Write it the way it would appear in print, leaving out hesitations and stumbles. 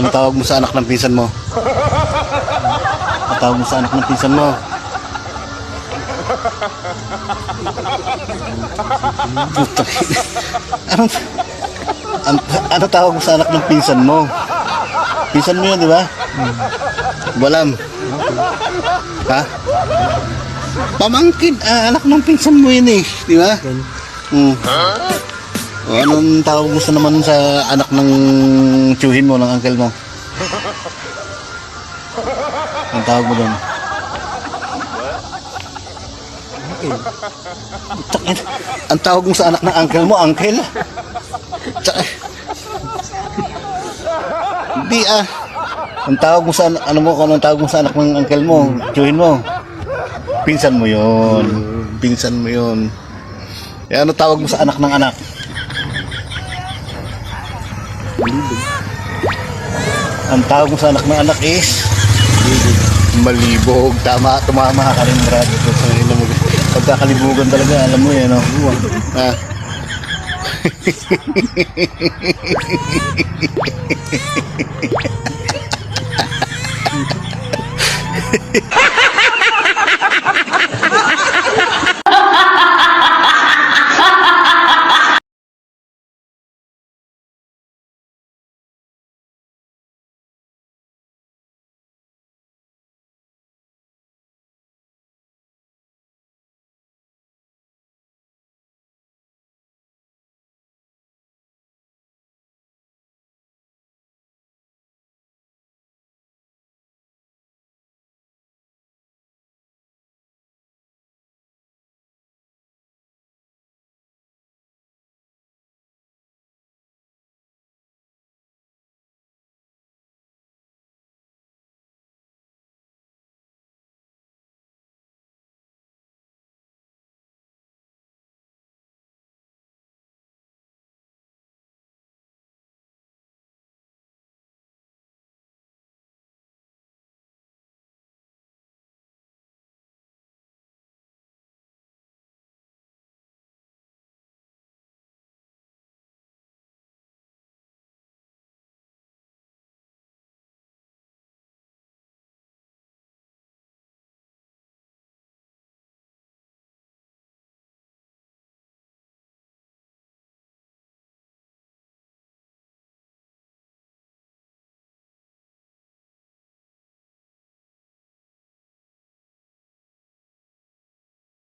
Ano tawag mo sa anak ng pinsan mo? Ano tawag mo sa anak ng pinsan mo? Ano tawag mo sa anak ng pinsan mo? Pinsan mo yun, di ba? Balam. Ha? Pamangkin, anak ng pinsan mo yun eh, di ba? O, anong tawag mo sa naman sa anak ng tiyuhin mo, ng uncle mo? Anong tawag mo doon? Ang tawag mo sa anak ng uncle mo, uncle? Hindi Ang tawag mo sa ano mo, anong tawag mo sa anak ng uncle mo, tiyuhin mo? Pinsan mo yun. Pinsan mo yun. E ano tawag mo sa anak ng anak? Ang tawag mo sa anak ng anak is malibog. Tama, tumama ka rin, Brad. Pagkakalibugan talaga, alam mo yan, no?